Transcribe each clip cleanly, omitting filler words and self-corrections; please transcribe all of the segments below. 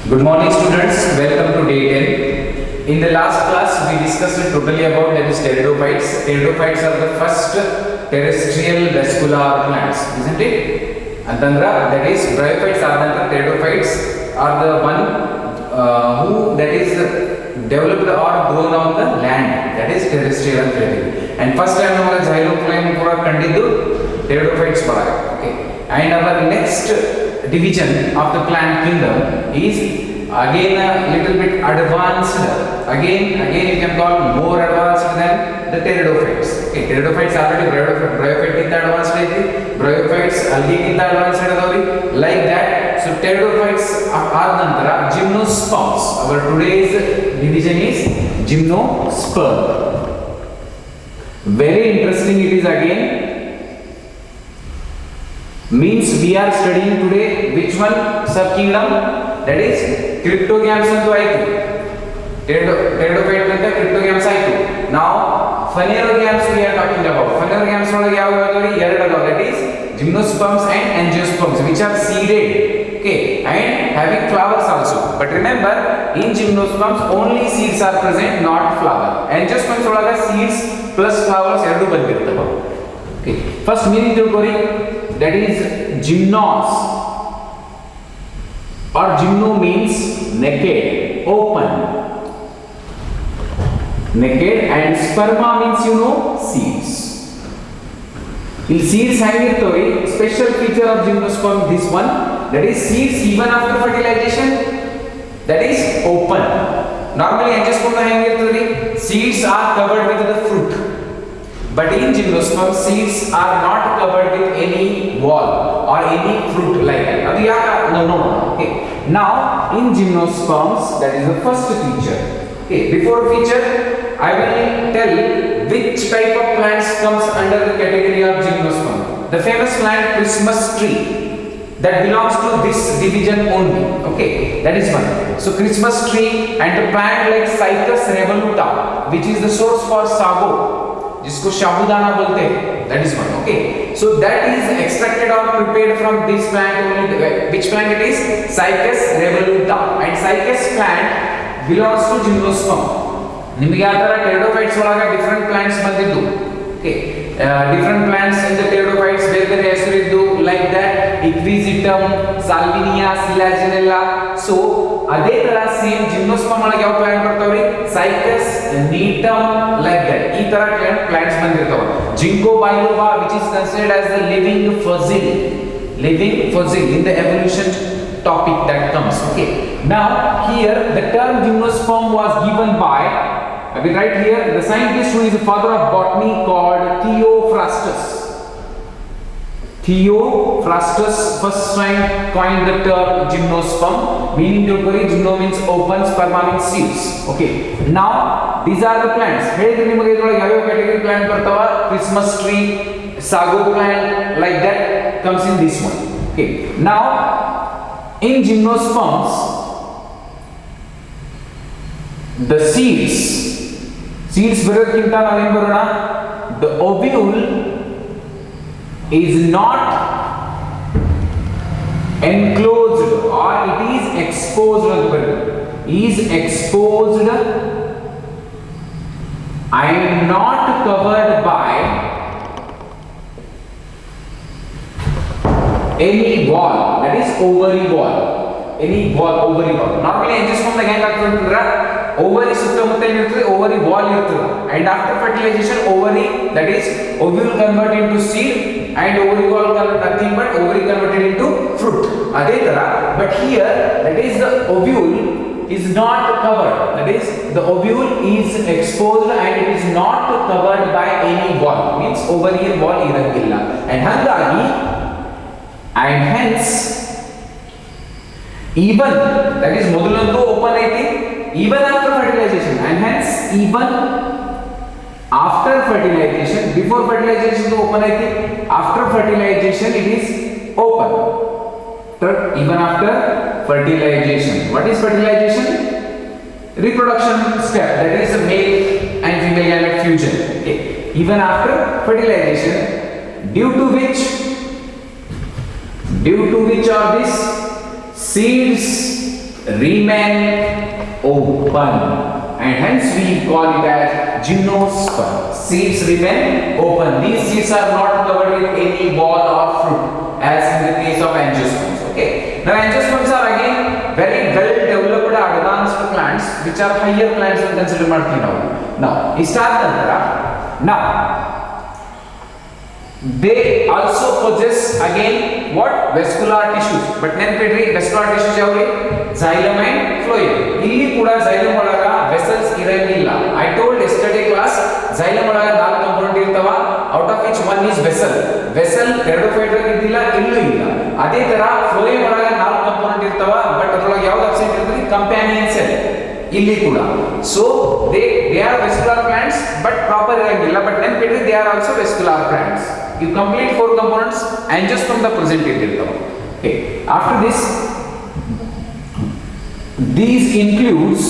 Good morning students, welcome to day 10. In the last class we discussed totally about that is pteridophytes. Pteridophytes are the first terrestrial vascular plants, isn't it? Antandra, that is bryophytes are the pteridophytes are the one who that is developed or grown on the land, that is terrestrial ಅಂತ ಹೇಳ್ತೀವಿ. And first time ನಾವು xylocline ಕೂಡ ಕಂಡಿದ್ದು pteridophytes ಒಳಗೆ. Okay. And our next division of the plant kingdom is again a little bit advanced. Again you can call more advanced than the pteridophytes. Okay, pteridophytes already bryophyte ಗಿಂತ advanced ಐತಿ, bryophytes algae advanced ಇದಾವ್ರಿ, like that. So pteridophytes ಆದ ನಂತರ gymnosperms. Our today's division is gymnosperm. Very interesting it is again. Means we are studying today which one subkingdom, that is cryptogams antu aitu, pteridophyte anta cryptogams aitu. Now phanerogams we are talking about. Phanerogams olaga yavu adari eradu adav, that is gymnosperms and angiosperms, which are seeded, okay, and having flowers also. But remember, in gymnosperms only seeds are present, not flower. Angiosperms olaga seeds plus flowers eradu bandirtava. Okay, first meaning tilkori, that is gymnos, or gymno means naked, open, naked, and sperma means seeds. In seeds hangirtavi, special feature of gymnosperm this one, that is seeds even after fertilization, that is open. Normally angiosperm hangirtavi, seeds are covered with the fruit. But in gymnosperm, seeds are not covered with any wall or any fruit like that. No. Okay. Now, in gymnosperms, that is the first feature. Okay. Before feature, I will tell which type of plants comes under the category of gymnosperm. The famous plant Christmas tree, that belongs to this division only. Okay. That is one. So Christmas tree and a plant like Cycas revoluta, which is the source for sago, जिसको साबूदाना बोलते हैं, that is one. Okay, so that is extracted or prepared from this plant only. Which plant it is? Cycas revoluta, and Cycas plant belongs to gymnosperm. ನಿಮಗೆ ಆ ತರ pteridophytes ಒಳಗ different plants ಬಂದಿದ್ದು. Okay, different plants in the pteridophytes ಬೇರೆ ಬೇರೆ ಹೆಸರಿದ್ದು, like that Equisetum, Salvinia, Selaginella. So ಅದೇ ತರ same gymnosperm ಒಳಗೆ ಯಾವ plant ಬರ್ತಾವ್ರಿ? Cycas neetum, like that. ಈ ತರ plants ಬಂದಿರ್ತಾವ. Ginkgo biloba, which is considered as the living fossil in the evolution topic that comes. Okay, now here the term gymnosperm was given by, I will write here, the scientist who is the father of botany called Theophrastus first time coined the term gymnosperm, meaning gymno means open, sperma means seeds. Okay, now these are the plants. ಹೇಳಿದ್ರೆ ನಿಮಗೆ ಇದರೊಳಗೆ ಯಾವ category plant ಬರ್ತಾವ? Christmas tree, sago plant, like that comes in this one. Okay, now in gymnosperms the seeds ಬರೋದಕ್ಕಿಂತ ನಾವೇನು ಬರೋಣ, the ovule is not enclosed or it is exposed and not covered by any wall, that is ovary wall. Normally angiosperm ದಾಗ ಹೆಂಗ್ ಆಗ್ತದೆ ಅಂತಂದ್ರೆ ovary ಸುತ್ತಮುತ್ತ ಏನಿರ್ತದೆ, ovary wall ಇರ್ತದೆ, and after fertilization ovary, that is ovule convert into seed and ovary wall nothing but ovary converted into fruit. ಅದೇ ತರ, but here that is the ovule is not covered, that is the ovule is exposed and it is not covered by any wall, means ovarian wall ಇರಂಗಿಲ್ಲ, and ಹಾಗಾಗಿ and hence even, that is ಮೊದಲಂತೂ open ಐತಿ even after fertilization, and hence even after fertilization, before fertilization to open ಐತಿ, after fertilization it is open. Third, even after fertilization. What is fertilization? Reproduction step, that is a male and female gamete fusion. Okay. Even after fertilization, due to which are these seeds remain open, and hence we call it as gymnosperm. Seeds remain open. These seeds are not covered with any ball or fruit as in the case of angiosperms. Okay. Now angiosperms are again very well developed advanced plants which are higher plants than consider ಮಾಡ್ತೀವಿ ನಾವು. Now start ನಂತರ now they also possess again what vascular tissues, but ನೆನಪಿಡ್ರಿ vascular tissues ಯಾವ್ದು xylem and phloem. ಇಲ್ಲಿ ಕೂಡ xylem ಒಳಗ vessels ಇರಂಗಿಲ್ಲ. I told yesterday class xylem ಒಳಗ 4 component ಇರ್ತಾವ, out of which one is vessel. vessel pteridophyte ಇದ್ದಿಲ್ಲ, ಇಲ್ಲೂ ಇಲ್ಲ. ಅದೇ ತರ phloem ಒಳಗ 4 ಕಾಂಪೋನೆಂಟ್ ಇರ್ತಾವ, ಬಟ್ ಅದರೊಳಗ ಯಾವ್ದು ಅಬ್ಸೆಂಟ್ ಇರ್ತದೆ companion cell. ಇಲ್ಲಿ ಕೂಡ so they are vascular plants but proper ಇರಂಗಿಲ್ಲ, but ನೆನಪಿಡ್ರಿ they are also vascular plants. You complete 4 components angiosperm the present ಇರ್ತಾವ. Okay, after this these includes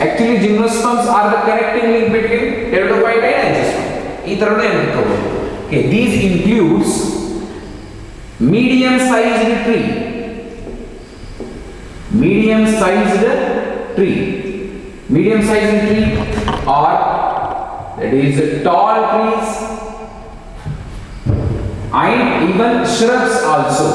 actually gymnosperms are the connecting link between pteridophyte and angiosperm. ಈ ತರನೇ ನೆನಪಿಟ್ಕೋಬಹುದು. Okay, these includes medium sized tree or that is tall trees and even shrubs also.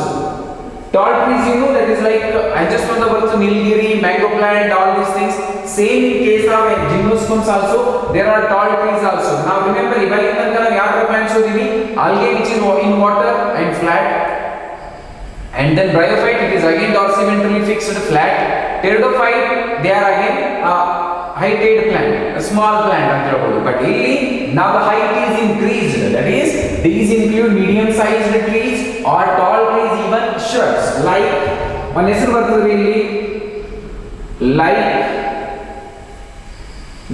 Tall trees, you know, that is like I just want the words nilgiri, mango plant, all these things. Same in case of gymnosperms also, there are tall trees also. Now remember, evaluate the yaar plants odini algae which is in water and flat, and then bryophyte it is again dorsiventrally fixed flat. Pteridophyte they are again heighted plant, a small plant ಅಂತ ಹೇಳ್ಬೋದು. But ಇಲ್ಲಿ now the height is increased, that is these include medium sized trees or tall trees, even shrubs like one ಹೆಸರು ಬರ್ತದೆ ಇಲ್ಲಿ like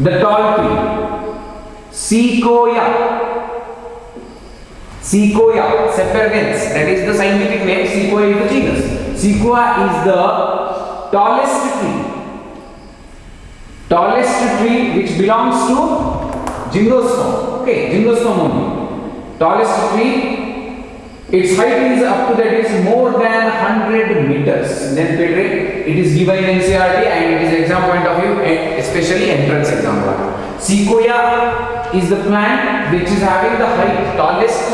the tall tree Sequoia sempervirens, that is the scientific name. Sequoia is the genus. Sequoia is the tallest tree which belongs to gymnosperm. Okay, gymnosperm only. Tallest tree, its height is up to that is more than 100 meters. Then it is given in NCERT and it is exam point of view, especially entrance exam. Sequoia is the plant which is having the height tallest,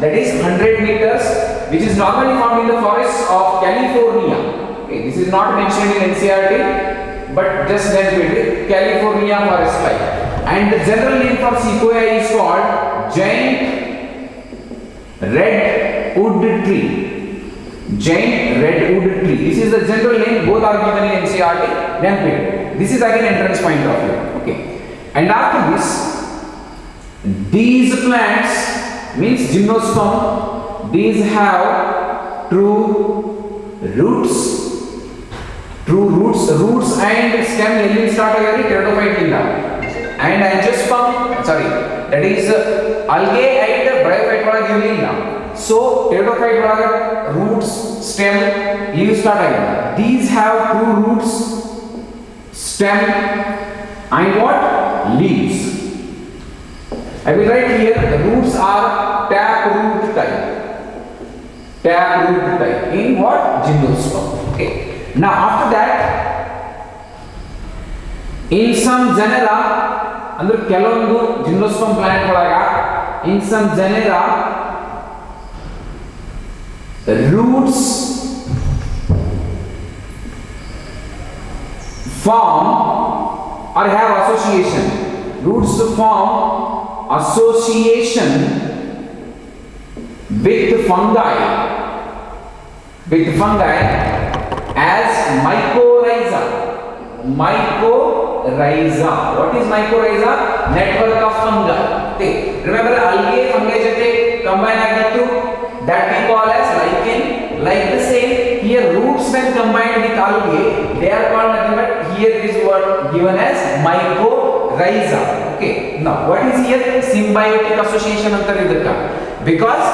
that is 100 meters, which is normally found in the forests of California. Okay, this is not mentioned in NCERT, but just then California forest type. And the general name for Sequoia is called giant redwood tree. This is the general name. Both are given in NCERT. Then this is again entrance point of view. Okay, and after this, these plants means gymnosperm. These have true roots and stem ಎಲ್ಲಿ start ಆಗಿದೆ pteridophyte ಇಂದ, and angiosperm that is algae and bryophyte ಒಳಗೆ ಇರಲಿಲ್ಲ. So pteridophyte ಒಳಗೆ roots, stem, leaves start ಆಗಿದೆ. These have true roots, stem and what? Leaves. I will write here the roots are taproot type in what? Gymnosperm. Okay. Now after that, in some genera, ಅಂದ್ರೆ ಕೆಲವೊಂದು gymnosperm plant ಒಳಗ in some genera roots form or have association. Roots form association with fungi as mycorrhiza. What is mycorrhiza? Network of fungi. Okay. Remember algae fungi jate combine agittu, that we call as lichen. Like the same here, roots when combined with algae, they are called nothing but here is what given as mycorrhiza. Okay. Now what is here? Symbiotic association antar idukka, because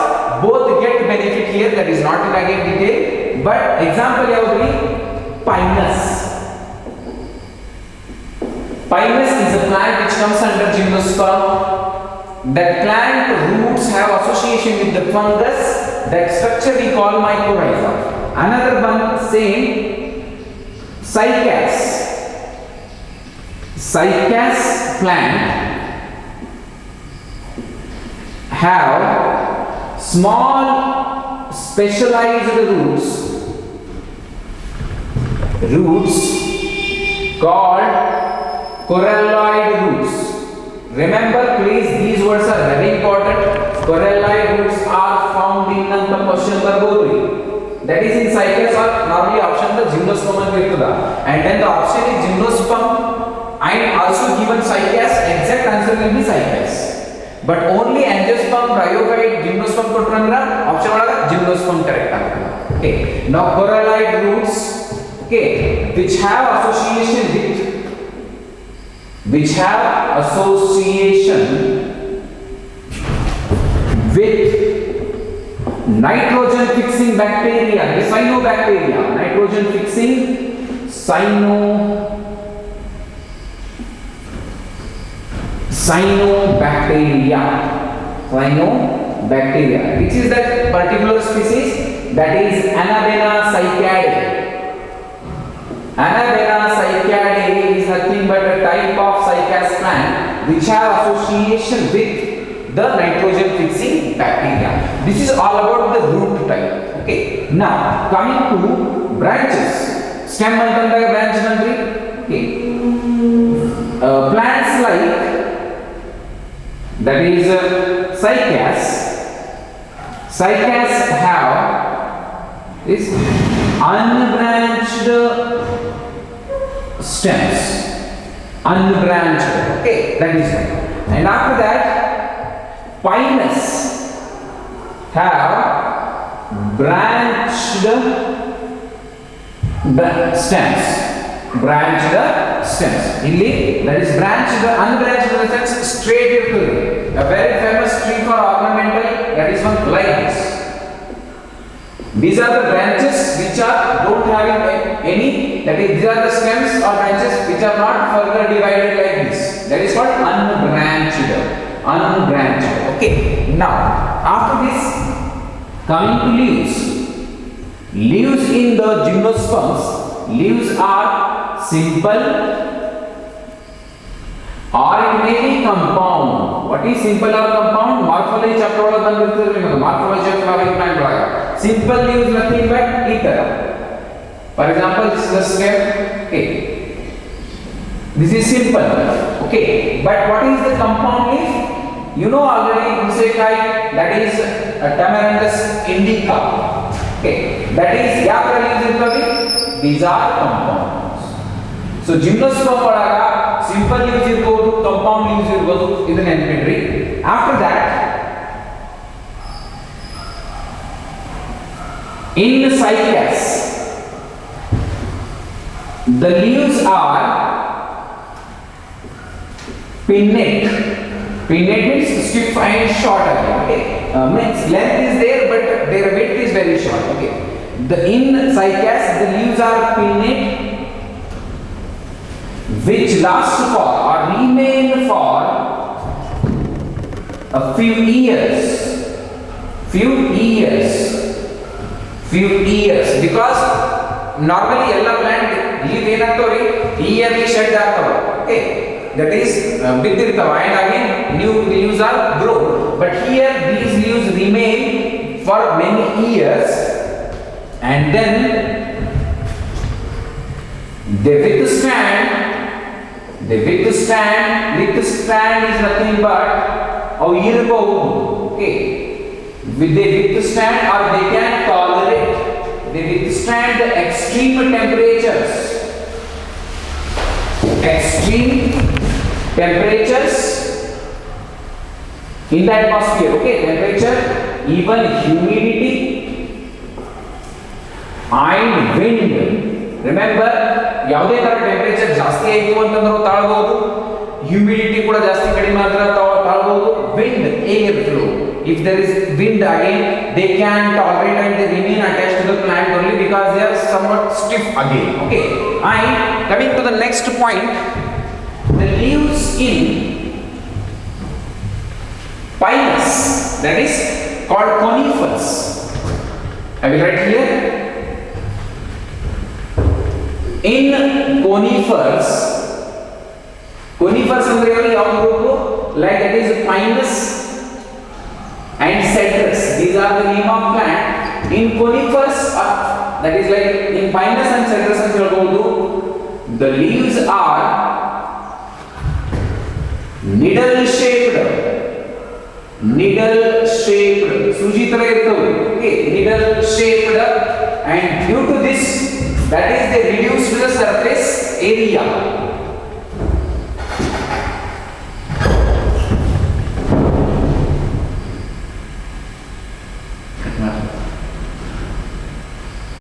both get benefit here. That is not in again detail, but example yavudri? Pinus is a plant which comes under gymnosperm. That plant roots have association with the fungus. That structure we call mycorrhiza. Another one same cycas. Cycas plant have small specialized roots called coralloid roots. Remember please, these words are very important. Coralloid roots are found in the question barbouri. That is in cycas or normally option the gymnosperm and then the option is gymnosperm and also given cycas, exact answer will be cycas. But only angiosperm, bryophyte, gymnosperm kotrandra option olaga gymnosperm correct agutade. Okay. Now coralloid roots, okay, which have association with nitrogen fixing bacteria, the cyanobacteria, nitrogen fixing cyanobacteria, which is that particular species, that is Anabaena cycadae. Anabaena cycadae is nothing but a type of cycas plant which have association with the nitrogen fixing bacteria. This is all about the root type. Okay. Now coming to branches. Stem antandra branch nandri. Okay. Plants like that is cycas have this unbranched stems, unbranched, okay, that is right. And after that pinus have branched stems. Illi, that is branched, unbranched in the sense straight irthudu. A very famous tree for ornamental, that is one like this. These are the branches which are don't having any, that is, these are the stems or branches which are not further divided like this. That is called unbranched. Okay. Now after this, coming to leaves. Leaves in the gymnosperms, leaves are simple or it may be compound. What is simple or compound? Morphology chapter ola bandiruttade niಮಗೆ morphology of flowering plant olaga. Simple leaves nothing but ether. For example, this is the stem. Okay. This is simple. Okay. But what is the compound leaf? You know already Musaceae, that is Tamaranthus indica. Okay. That is ಯಾವ leaves ಇರ್ತವೆ? These are compounds. So gymnosperm olaga simple leaves irbodu, compound leaves irbodu, idu ನೆನಪಿಡ್ರಿ. After that, in the cycas, the leaves are pinnate. Pinnate means stiff and short again. Okay, means length is there but their width is very short. Okay, in cycas the leaves are pinnate, which last for or remain for a few years, because normally ಎಲ್ಲ plant leaf ಏನಾಗ್ತವ್ರಿ yearly shed ಆಗ್ತವ. Okay, that is ಬಿದ್ದಿರ್ತಾವ and again new leaves are grown, but here these leaves remain for many years and then they withstand is nothing but okay, they withstand or they can tolerate, they withstand the extreme temperatures in the atmosphere. Okay, temperature, even humidity and wind. Remember, ಯಾವುದೇ ತರ temperature ಜಾಸ್ತಿ ಆಯಿತು ಅಂತಂದ್ರೆ ತಾಳಬಹುದು, humidity ಕೂಡ ಜಾಸ್ತಿ ಕಡಿಮೆ ಆದ್ರೆ ತಾಳಬಹುದು, wind air flow, if there is wind again they can tolerate and they remain attached to the plant only because they are somewhat stiff again. Okay, and coming to the next point, the leaves in pinus, that is called conifers. I will write here conifers ಅಂದ್ರೆ ಯಾವ group like that is pinus and cedrus, these are the name of plant. In conifers that is like in pinus and cedrus ಅಂತ ಹೇಳ್ಬಹುದು, the leaves are needle shaped ಸೂಜಿ ತರ ಇರ್ತವೆ. Okay, needle shaped, and due to this that is they reduce the surface area.